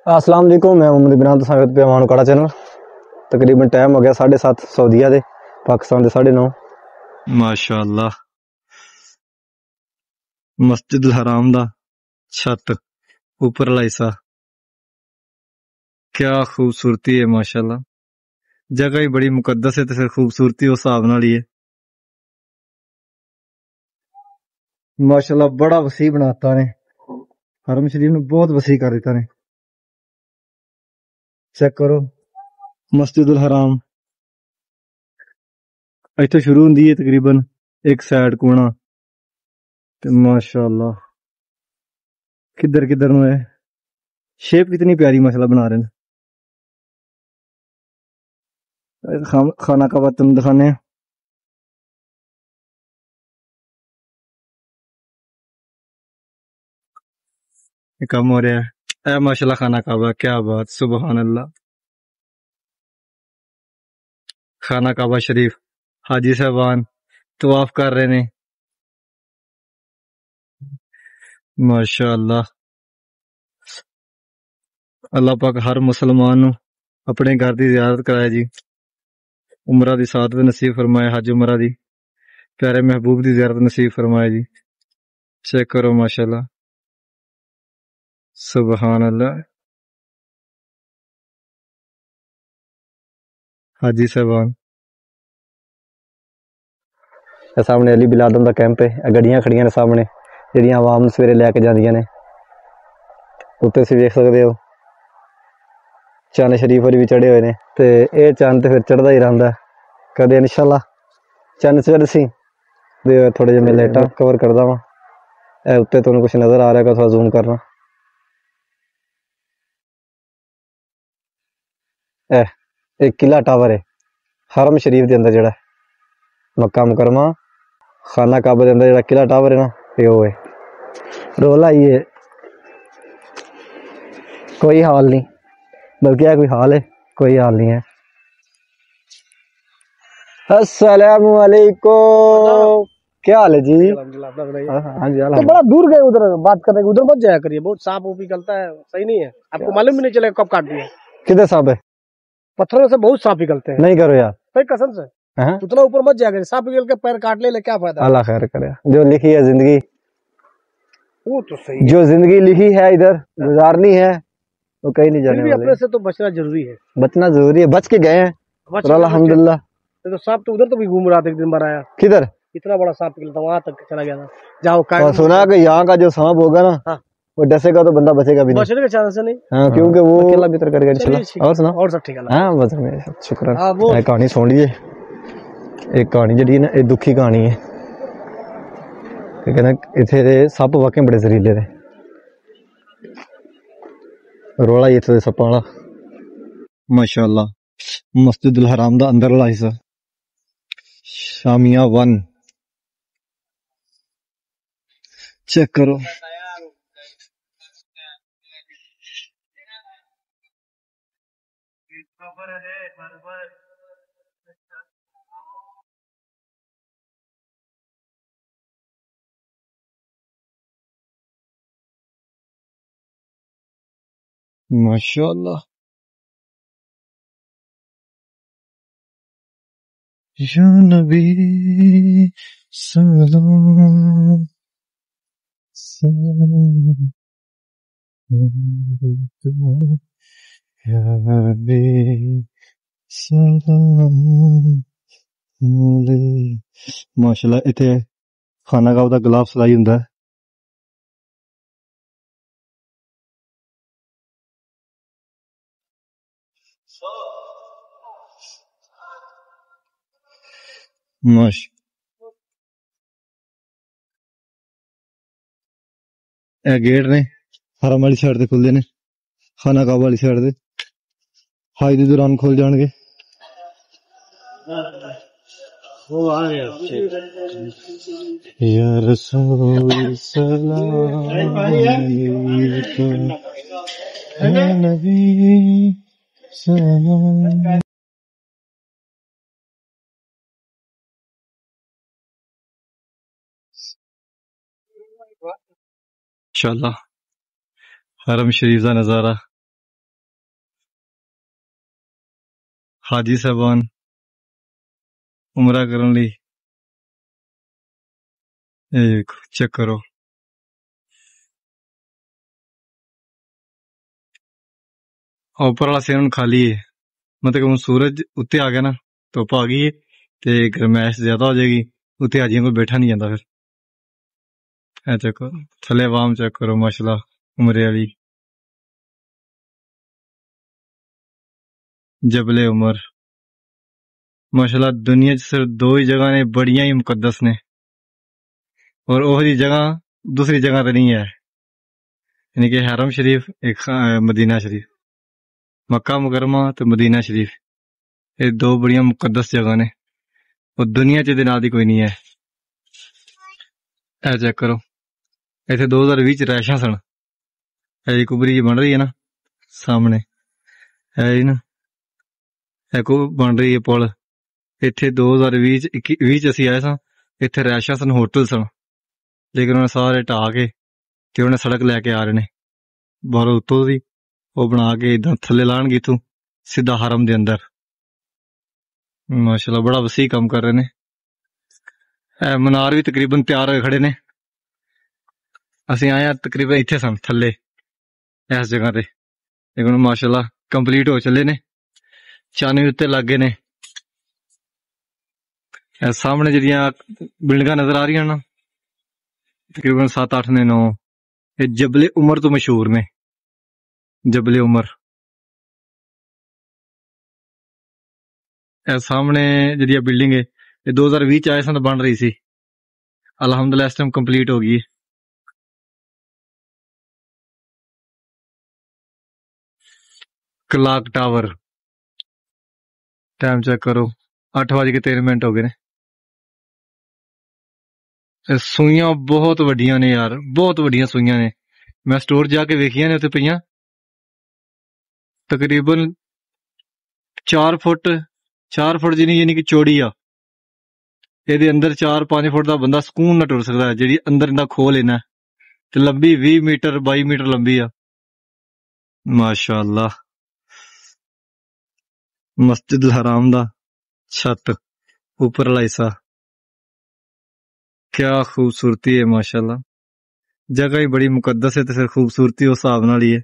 السلام علیکم، میں محمد بنان سنگت پہ امان کڑا چینل۔ تقریباً ٹائم ہو گیا 7:30 سعودیہ دے، پاکستان دے 9:30۔ ماشاء اللہ، مسجد الحرام دا چھت اوپر لائسا، کیا خوبصورتی ہے ماشاء اللہ۔ جگہ ہی بڑی مقدس ہے تے پھر خوبصورتی اس حساب نال ہی ہے ماشاء اللہ۔ بڑا وسیع بناتا نے، حرم شریف نے بہت وسیع کر دیتا نے۔ چیک کرو مسجد الحرام، ایتھے شروع ہوندی ہے تقریباً ایک سائڈ کونا تے ماشاء اللہ کدھر کدھر نو ہے، شیپ کتنی پیاری ماشاء اللہ بنا رہے ہیں۔ خانہ کعبہ تم دکھانے ہیں، یہ کم ہو رہا ہے۔ اے ماشاء اللہ خانہ کعبہ، کیا بات، سبحان اللہ۔ خانہ کعبہ شریف حاجی صاحبان طواف کر رہے نے، ماشاء اللہ۔ اللہ پاک ہر مسلمان نو اپنے گھر دی زیارت کرائے جی، عمرہ دی سعادت نصیب فرمائے، حج عمرہ دی پیارے محبوب دی زیارت نصیب فرمائے جی۔ چیک کرو ماشاء اللہ، سبحان اللہ۔ حاجی صاحبان سامنے علی بلادم دا کیمپ ہے، گڈیاں کھڑیاں نے سامنے جہاں عوام سویرے لے کے جاندیاں نے۔ اتنے تسی ویکھ سکدے ہو چاند شریف والی بھی چڑھے ہوئے نے، تے اے چاند تے پھر چڑھدا ہی رہندا ہے، کدے انشاءاللہ چاند چڑھ سی دے تھوڑے جے میں لیٹا کور کردا وا۔ اے اتنے تانوں کچھ نظر آ رہا ہے، تھوڑا زوم کرنا۔ ایک قلعہ ٹاور ہے حرم شریف دے اندر، جڑا مکہ مکرمہ خانہ کعبہ دے اندر جڑا قلعہ ٹاور ہے نا، یہ وہ ہے۔ رولا ہی ہے، کوئی حال نہیں، بلکہ کوئی حال ہے، کوئی حال نہیں ہے۔ السلام علیکم، کیا حال ہے جی؟ ہاں جی تو بڑا دور گئے ادھر بات کرنے کے، ادھر مت جایا کریے، بہت سانپ ووپ نکلتا ہے، صحیح نہیں ہے۔ آپ کو معلوم بھی نہیں چلے کب کاٹ دیا۔ کدھر صاحب ہے؟ پتھروں سے بہت سانپ نکلتے ہیں، نہیں کرو یار، قسم سے اتنا اوپر مت جایا کریے، سانپ نکل کے پیر کاٹ لے کیا فائدہ؟ اللہ خیر کرے، جو لکھی ہے زندگی، وہ تو صحیح، جو زندگی لکھی ہے ادھر گزارنی ہے وہ کہیں نہیں جانے بھی والے۔ اپنے سے تو بچنا ضروری ہے، بچنا ضروری ہے، بچ کے گئے ہیں الحمدللہ۔ تو سانپ تو ادھر تو بھی گھوم رہا تھا، ایک دن بار آیا، کدھر؟ اتنا بڑا سانپ نکلتا وہاں تک چلا گیا تھا جہاں اور سنا کہ یہاں کا جو سانپ ہوگا نا وہ ڈسے گا تو بندہ بچے گا بھی نہیں، بچنے کے چانس نہیں، ہاں کیونکہ وہ اکیلا بھیتر کر گیا انشاءاللہ۔ اور سنا، اور سب ٹھیک ہے؟ ہاں بس شکر ہے۔ کہانی سن لیجیے، ایک کہانی جڑی ہے نا، یہ دکھی کہانی ہے کہ کہنا اتنے دے سپ واقعی بڑے زہریلے نے، رولا ہی اتنے دے سپاں والا۔ ماشاء اللہ، مسجد الحرام دا اندر والا حصہ، شامیہ 1 چیک کرو۔ ماشاء اللہ، یا نبی سلام سلام علیکم، یا نبی سلام علیکم۔ ماشاء اللہ، اتنے خانہ کعبہ دا گلاف سلائی ہوندا ہے۔ اے گیٹ نے حرم والی سائڈ تے کھلدے نے، خانہ کعبہ والی سائڈ تے حج دے دوران کھل جان گے۔ یا رسول سلام علیکم، یا نبی سلام۔ انشاءاللہ حرم شریف دا نظارہ ਹਾਜੀ ਸਾਹਿਬਾਨ ਉਮਰਾ ਕਰਨ ਲਈ ਇਹ ਵੇਖੋ ਚੈੱਕ ਕਰੋ। ਉੱਪਰ ਵਾਲਾ ਸੀਨ ਖਾਲੀ ਹੈ, ਮਤਲਬ ਕਿ ਹੁਣ ਸੂਰਜ ਉੱਤੇ ਆ ਗਿਆ ਨਾ, ਧੁੱਪ ਆ ਗਈ ਹੈ ਤੇ ਗਰਮੈਸ਼ ਜ਼ਿਆਦਾ ਹੋ ਜਾਏਗੀ, ਉੱਤੇ ਹਾਜੀਆਂ ਕੋਈ ਬੈਠਾ ਨਹੀਂ ਜਾਂਦਾ। ਫਿਰ ਇਹ ਚੈੱਕ ਕਰੋ ਥੱਲੇ ਆਵਾਮ ਚੈੱਕ ਕਰੋ ਮਾਸ਼ਾਅੱਲਾ ਉਮਰੇ ਵਾਲੀ ਜਬਲੇ ਉਮਰ। ਮਾਸ਼ਾਅੱਲਾ ਦੁਨੀਆ 'ਚ ਸਿਰਫ ਦੋ ਹੀ ਜਗ੍ਹਾ ਨੇ ਬੜੀਆਂ ਹੀ ਮੁਕੱਦਸ ਨੇ, ਔਰ ਉਹ ਜੀ ਜਗ੍ਹਾ ਦੂਸਰੀ ਜਗ੍ਹਾ ਤੇ ਨਹੀਂ ਹੈ, یعنی کہ حرم شریف ایک مدینہ شریف، مکہ مکرمہ تو مدینہ شریف، یہ دو بڑیاں مقدس جگہ نے، اور دنیا چ نال دی کوئی نہیں ہے۔ اے چیک کرو ایتھے 2020 چ رہائشاں سن، اے کبری جی بن رہی ہے نا سامنے، ہے نا اے کو بن رہی ہے پل، ایتھے 2020 چ اسی آئے ساں، ایتھے رہائشاں سن، ہوٹل سن، لیکن انہوں نے سارے ٹا کے تے انہیں سڑک لے کے آ رہے نے باہر اتوں دی، وہ بنا کے ادھر تھلے لان گی تو سیدھا حرم دے اندر۔ ماشاءاللہ بڑا وسیع کام کر رہے نے۔ اے منار بھی تقریباً تیار ہوئے کھڑے نے، اسی آئے تقریباً اتنے سن تھلے اس جگہ تے، لیکن ماشاءاللہ کمپلیٹ ہو چلے نے، چانے بھی اتنے لگ گئے نے۔ سامنے جڑیاں بلڈنگاں نظر آ رہی ہیں نا تقریباً 7 8 نے 9، یہ جبل عمر تو مشہور نے، جبل عمر۔ اے سامنے جڑی بلڈنگ ہے یہ 2020 آئے سن بن رہی سی، الحمدللہ اس ٹائم کمپلیٹ ہو گئی۔ کلاک ٹاور ٹائم چیک کرو 8:13 ہو گئے نے۔ سوئیاں بہت وڈیاں نے یار، بہت وڈیاں سوئیاں نے، میں سٹور جا کے ویکھیاں نے اتنے پئیاں، تقریباً 4 فٹ جنی یعنی کہ چوڑی آ، یہ اندر 4 5 فٹ دا بندہ سکون نہ ٹر سکتا ہے، جیڑی اندر اندا کھول لینا تے لمبی 20 میٹر 22 میٹر لمبی آ۔ ماشاءاللہ مسجد الحرام دا چھت اوپر والا حصہ کیا خوبصورتی ہے، ماشاءاللہ جگہ ہی بڑی مقدس ہے تے پھر خوبصورتی اس حساب نال ہی ہے۔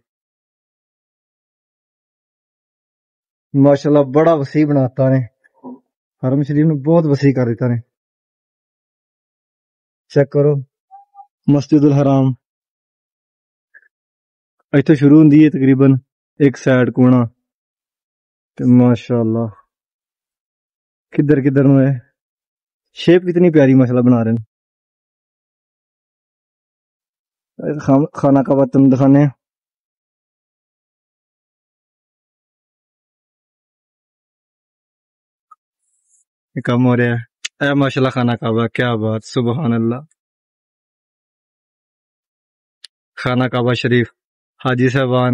ماشاءاللہ بڑا وسیع بناتا نے، حرم شریف نے بہت وسیع کر دیتا نے۔ چیک کرو مسجد الحرام ایتھے شروع ہوندی ہے تقریباً ایک سائڈ کونا، تے ماشاءاللہ کدھر کدھر نو ہے، شیپ کتنی پیاری ماشاءاللہ بنا رہے ہیں۔ خانہ کعبہ تم دکھانے ہیں، یہ کام ہو رہا ہے، اے ماشاءاللہ خانہ کعبہ، کیا بات، سبحان اللہ۔ خانہ کعبہ شریف حاجی صاحبان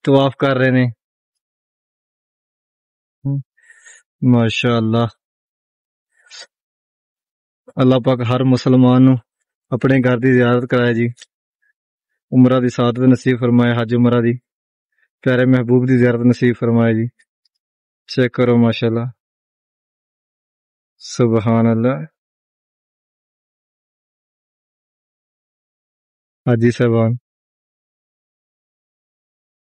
طواف کر رہے نے، ماشاءاللہ اللہ پاک ہر مسلمان نو اپنے گھر دی زیارت کرائے جی، عمرہ دی سعادت نصیب فرمائے، حج عمرہ دی پیارے محبوب دی زیارت نصیب فرمائے جی۔ چیک کرو ماشاءاللہ سبحان اللہ۔ حاجی صاحبان